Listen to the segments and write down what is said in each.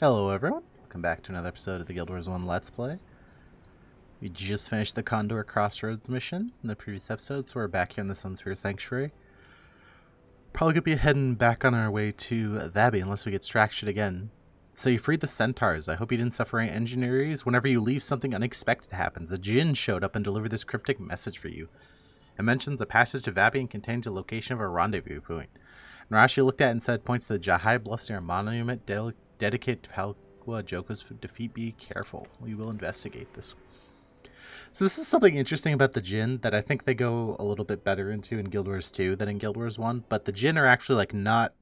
Hello everyone, welcome back to another episode of the Guild Wars 1 Let's Play. We just finished the Condor Crossroads mission in the previous episode, so we're back here in the Sunsphere Sanctuary. Probably gonna be heading back on our way to Vabi unless we get distracted again. So you freed the centaurs. I hope you didn't suffer any injuries. Whenever you leave, something unexpected happens. A djinn showed up and delivered this cryptic message for you. It mentions a passage to Vabi and contains the location of a rendezvous point. Narashi looked at it and said, points to the Jahai Bluffs near a monument dedicated to Palqua Joko's defeat. Be careful. We will investigate this. So this is something interesting about the djinn that I think they go a little bit better into in Guild Wars 2 than in Guild Wars 1. But the djinn are actually like not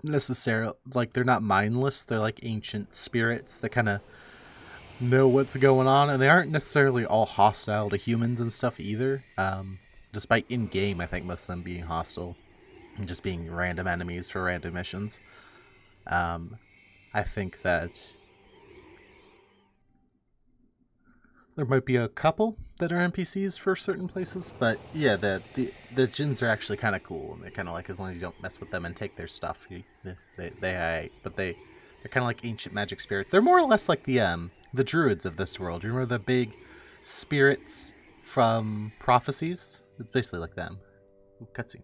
necessarily, like they're not mindless. They're like ancient spirits that kind of know what's going on. And they aren't necessarily all hostile to humans and stuff either. Despite in-game, I think most of them being hostile and just being random enemies for random missions. I think that there might be a couple that are NPCs for certain places, but yeah, the djinns are actually kind of cool, and they're kind of like, as long as you don't mess with them and take their stuff, they're kind of like ancient magic spirits. They're more or less like the druids of this world. You remember the big spirits from prophecies? It's basically like them. Ooh, cutscene.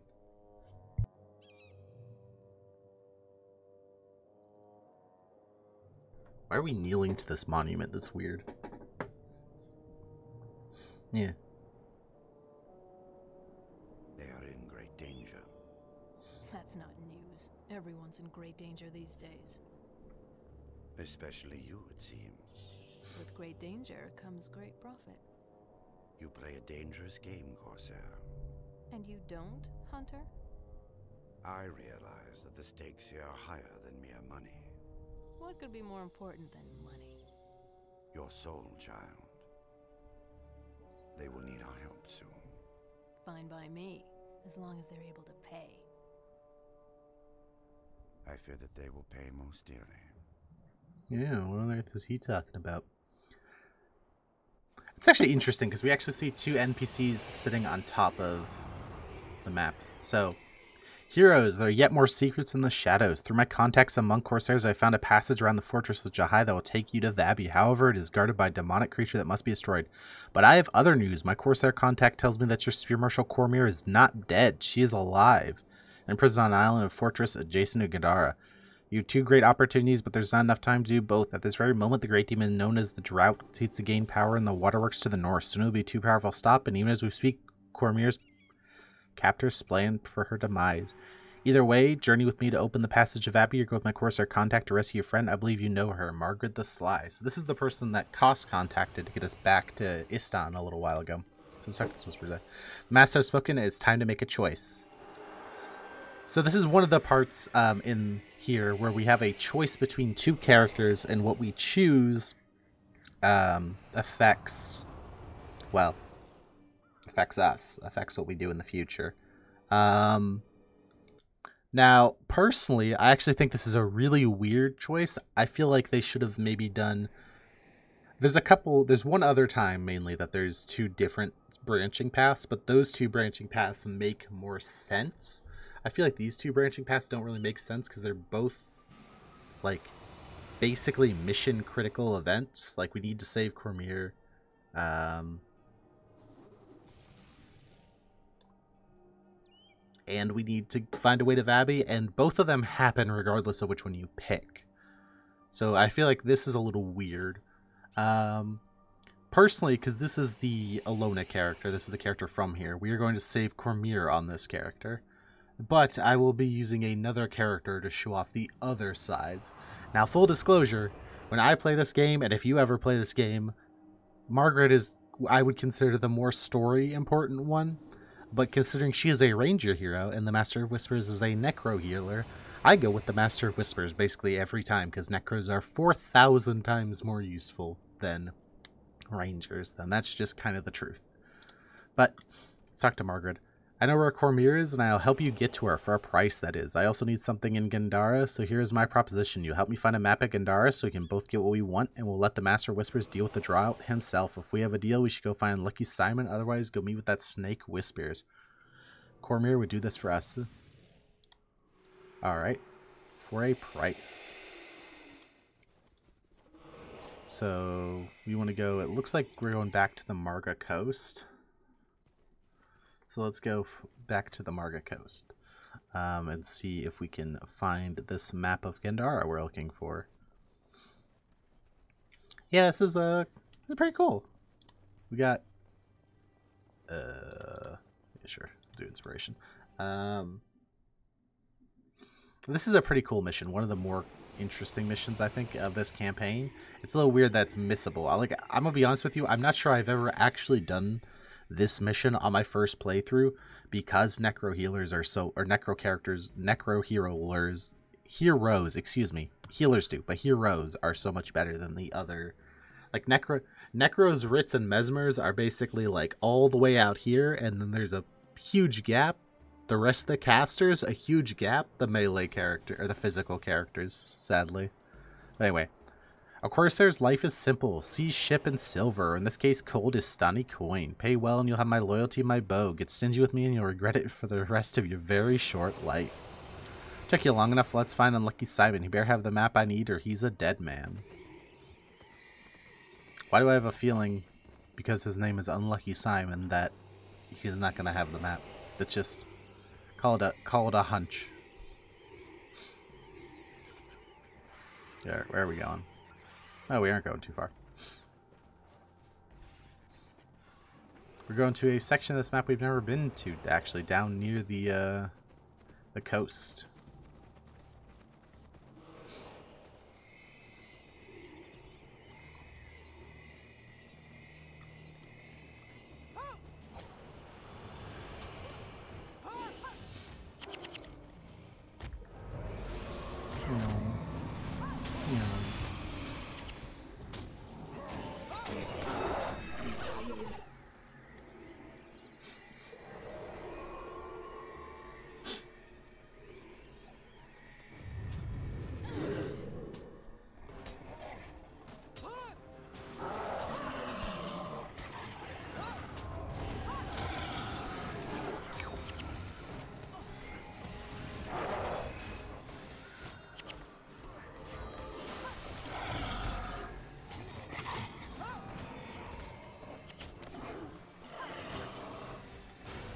Why are we kneeling to this monument? That's weird. Yeah. They are in great danger. That's not news. Everyone's in great danger these days. Especially you, it seems. With great danger comes great profit. You play a dangerous game, Corsair. And you don't, Hunter? I realize that the stakes here are higher than mere money. What could be more important than money? Your soul, child. They will need our help soon. Fine by me, as long as they're able to pay. I fear that they will pay most dearly. Yeah, what on earth is he talking about? It's actually interesting because we actually see two NPCs sitting on top of the map. So, heroes, there are yet more secrets in the shadows. Through my contacts among Corsairs, I found a passage around the fortress of Jahai that will take you to Vabi. However, it is guarded by a demonic creature that must be destroyed. But I have other news. My Corsair contact tells me that your Spear Marshal Kormir is not dead. She is alive, imprisoned on an island of fortress adjacent to Gadara. You have two great opportunities, but there's not enough time to do both. At this very moment, the Great Demon known as the Drought seeks to gain power in the waterworks to the north. Soon it will be too powerful to stop, and even as we speak, Kormir's captors plan for her demise. Either way, journey with me to open the passage of Vabi, or go with my Corsair contact to rescue your friend. I believe you know her, Margaret the Sly. So this is the person that Kost contacted to get us back to Istan a little while ago. So sorry, this was for that. The Master has spoken. It's time to make a choice. So this is one of the parts in here where we have a choice between two characters, and what we choose affects us, affects what we do in the future. Now, personally, I actually think this is a really weird choice. I feel like they should have maybe done... There's one other time, mainly, that there's two different branching paths, but those two branching paths make more sense. I feel like these two branching paths don't really make sense because they're both, like, basically mission-critical events. Like, we need to save Kormir. And we need to find a way to Vabi, and both of them happen regardless of which one you pick. So I feel like this is a little weird. Personally, because this is the Alona character, this is the character from here, we are going to save Kormir on this character. But I will be using another character to show off the other sides. Now, full disclosure, when I play this game, and if you ever play this game, Margaret is, I would consider, the more story important one. But considering she is a ranger hero and the Master of Whispers is a necro healer, I go with the Master of Whispers basically every time, because necros are 4,000 times more useful than rangers. Then that's just kind of the truth. But let's talk to Margaret. I know where Kormir is, and I'll help you get to her for a price, that is. I also need something in Gandhara, so here's my proposition. You help me find a map at Gandhara so we can both get what we want, and we'll let the Master of Whispers deal with the Drought himself. If we have a deal, we should go find Lucky Simon. Otherwise, go meet with that snake Whispers. Kormir would do this for us. Alright. For a price. So we want to go, it looks like we're going back to the Marga Coast. So let's go back to the Marga Coast and see if we can find this map of Gandara we're looking for. Yeah, this is pretty cool. We got yeah, sure, do inspiration. This is a pretty cool mission. One of the more interesting missions, I think, of this campaign. It's a little weird that it's missable. I'm gonna be honest with you, I'm not sure I've ever actually done this mission on my first playthrough because necro healers are so, or necro characters, heroes, excuse me, healers do, but heroes are so much better than the other. Like necros, writs, and mesmers are basically like all the way out here, and then there's a huge gap. The rest of the casters, a huge gap. The melee character, or the physical characters, sadly. But anyway, of Corsair's life is simple. Sea, ship, and silver. In this case, gold is stani coin. Pay well and you'll have my loyalty and my bow. Get stingy with me and you'll regret it for the rest of your very short life. Took you long enough, let's find Unlucky Simon. He better have the map I need or he's a dead man. Why do I have a feeling, because his name is Unlucky Simon, that he's not going to have the map? That's just... Call it a hunch. Yeah, where are we going? Oh, we aren't going too far. We're going to a section of this map we've never been to, actually, down near the coast.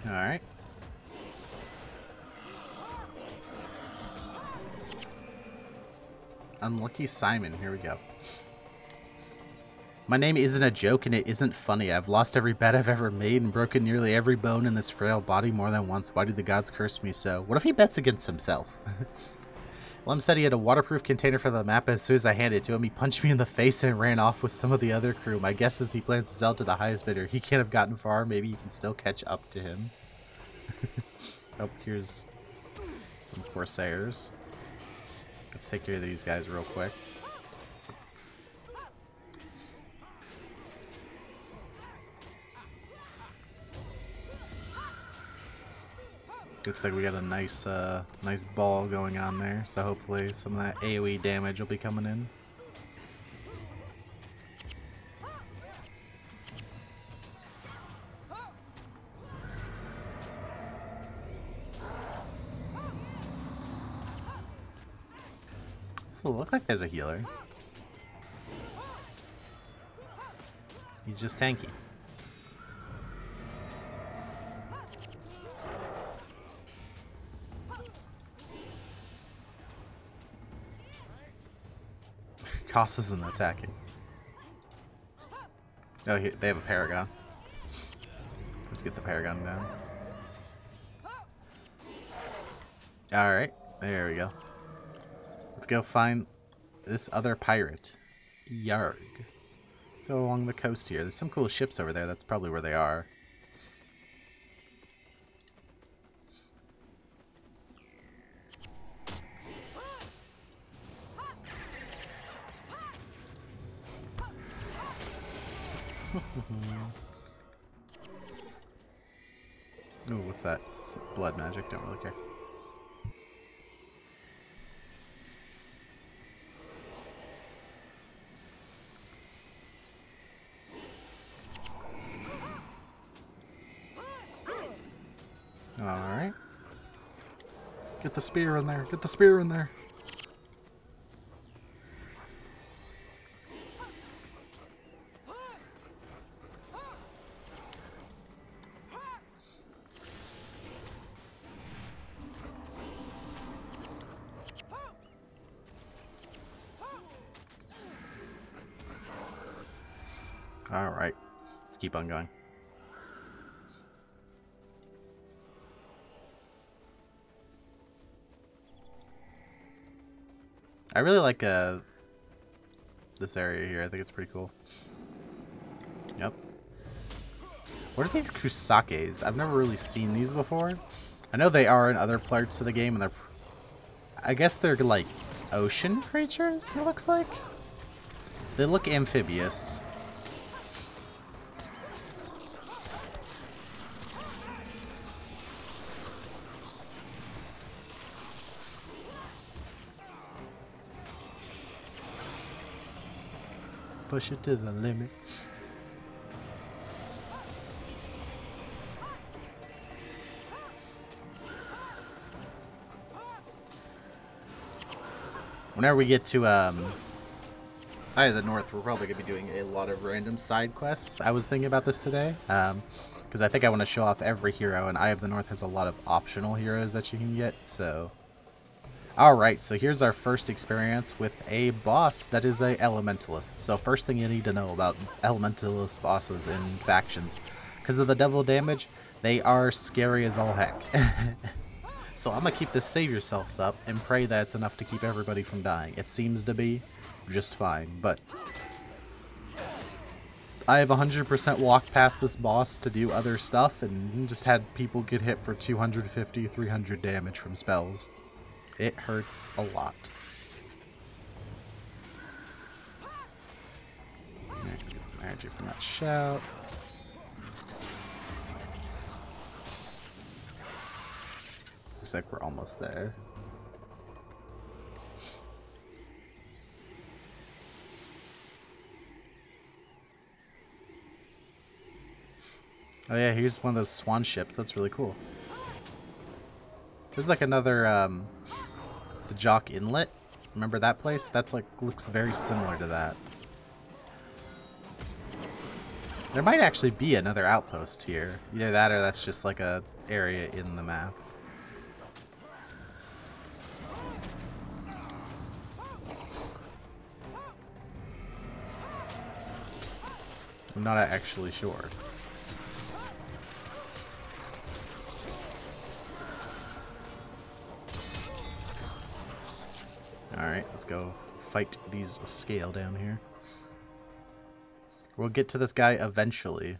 Alright. Unlucky Simon, here we go. My name isn't a joke and it isn't funny. I've lost every bet I've ever made and broken nearly every bone in this frail body more than once. Why do the gods curse me so? What if he bets against himself? Lem said he had a waterproof container for the map. As soon as I handed it to him, he punched me in the face and ran off with some of the other crew. My guess is he plans to sell to the highest bidder. He can't have gotten far. Maybe you can still catch up to him. Oh, here's some Corsairs. Let's take care of these guys real quick. Looks like we got a nice nice ball going on there, so hopefully some of that AoE damage will be coming in. Doesn't look like there's a healer. He's just tanky. Cost isn't attacking. Oh, they have a Paragon. Let's get the Paragon down. Alright, there we go. Let's go find this other pirate. Yarg. Let's go along the coast here. There's some cool ships over there. That's probably where they are. Ooh, what's that? Blood magic. Don't really care. Alright. Get the spear in there. Get the spear in there. Alright. Let's keep on going. I really like this area here. I think it's pretty cool. Yep. What are these kusakes? I've never really seen these before. I know they are in other parts of the game, and they're... I guess they're like ocean creatures, it looks like. They look amphibious. Push it to the limit. Whenever we get to the north, we're probably gonna be doing a lot of random side quests. I was thinking about this today, because I think I want to show off every hero, and Eye of the North has a lot of optional heroes that you can get. So, all right, so here's our first experience with a boss that is a elementalist. So first thing you need to know about elementalist bosses in factions, because of the devil damage, they are scary as all heck. So I'm gonna keep this save yourselves up and pray that it's enough to keep everybody from dying. It seems to be just fine, but I have 100% walked past this boss to do other stuff and just had people get hit for 250, 300 damage from spells. It hurts a lot. Get some energy from that shout. Looks like we're almost there. Oh yeah, here's one of those swan ships. That's really cool. There's like another, the Jock Inlet. Remember that place? That's like, looks very similar to that. There might actually be another outpost here. Either that or that's just like a area in the map. I'm not actually sure. Alright, let's go fight these scale down here. We'll get to this guy eventually.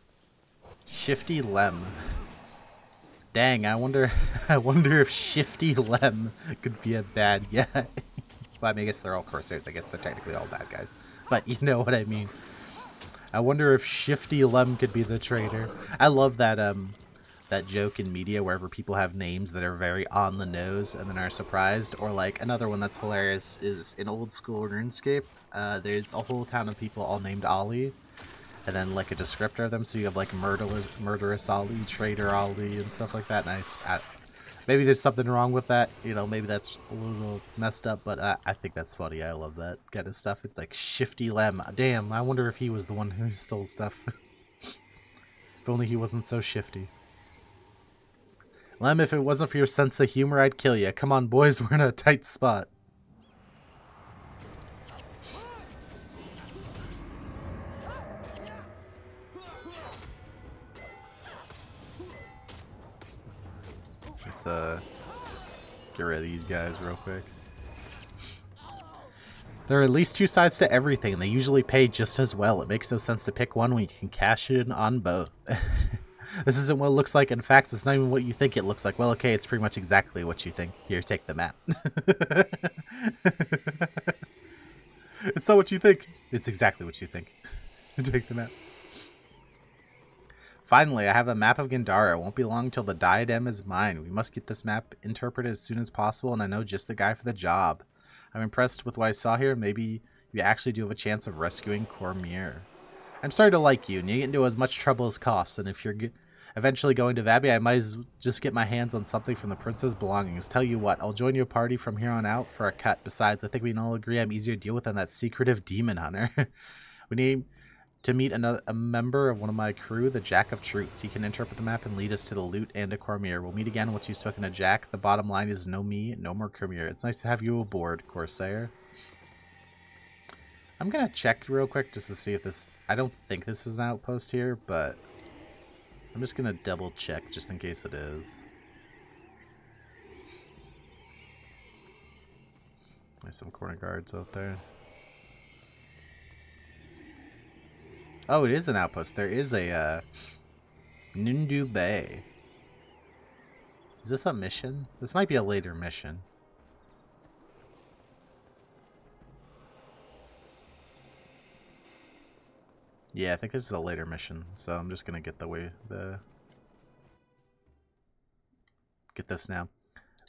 Shifty Lem. Dang, I wonder if Shifty Lem could be a bad guy. Well, I mean, I guess they're all Corsairs. I guess they're technically all bad guys. But you know what I mean. I wonder if Shifty Lem could be the traitor. I love that that joke in media wherever people have names that are very on the nose and then are surprised. Or like another one that's hilarious is in old school RuneScape. There's a whole town of people all named Ollie, and then like a descriptor of them. So you have like murderous Ollie, traitor Ollie, and stuff like that. Nice. Maybe there's something wrong with that. You know, maybe that's a little messed up, but I think that's funny. I love that kind of stuff. It's like Shifty Lem. Damn, I wonder if he was the one who stole stuff. If only he wasn't so shifty. Lem, if it wasn't for your sense of humor, I'd kill you. Come on, boys, we're in a tight spot. Let's get rid of these guys real quick. There are at least two sides to everything, and they usually pay just as well. It makes no sense to pick one when you can cash in on both. This isn't what it looks like. In fact, it's not even what you think it looks like. Well, okay, it's pretty much exactly what you think. Here, take the map. It's not what you think. It's exactly what you think. Take the map. Finally, I have a map of Gandara. It won't be long till the diadem is mine. We must get this map interpreted as soon as possible, and I know just the guy for the job. I'm impressed with what I saw here. Maybe you actually do have a chance of rescuing Kormir. I'm sorry to like you, and you get into as much trouble as costs, and if you're eventually going to Vabi, I might as well just get my hands on something from the prince's belongings. Tell you what, I'll join your party from here on out for a cut. Besides, I think we can all agree I'm easier to deal with than that secretive demon hunter. We need to meet a member of one of my crew, the Jack of Truths. He can interpret the map and lead us to the loot and to Kormir. We'll meet again once you've spoken to Jack. The bottom line is no me, no more Kormir. It's nice to have you aboard, Corsair. I'm gonna check real quick just to see if this... I don't think this is an outpost here, but I'm just gonna double check just in case it is. There's some corner guards out there. Oh, it is an outpost. There is a Nundu Bay. Is this a mission? This might be a later mission. Yeah, I think this is a later mission, so I'm just gonna get get this now.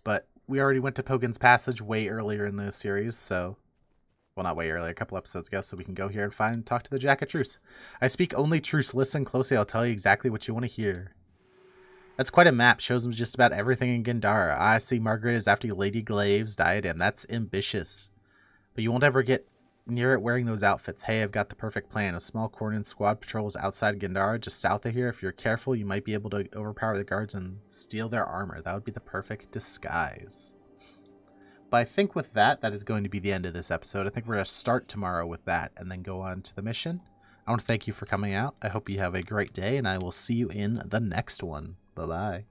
But we already went to Pogin's Passage way earlier in the series, so... Well, not way earlier, a couple episodes ago, so we can go here and talk to the Jack of Truce. I speak only truce. Listen closely, I'll tell you exactly what you want to hear. That's quite a map. Shows them just about everything in Gandara. I see Margaret is after Lady Glave's diadem. That's ambitious. But you won't ever get near it wearing those outfits. Hey, I've got the perfect plan. A small Cornin squad patrols outside Gandara, just south of here. If you're careful, you might be able to overpower the guards and steal their armor. That would be the perfect disguise. But I think with that is going to be the end of this episode. I think we're going to start tomorrow with that and then go on to the mission. I want to thank you for coming out. I hope you have a great day, and I will see you in the next one. Bye-bye.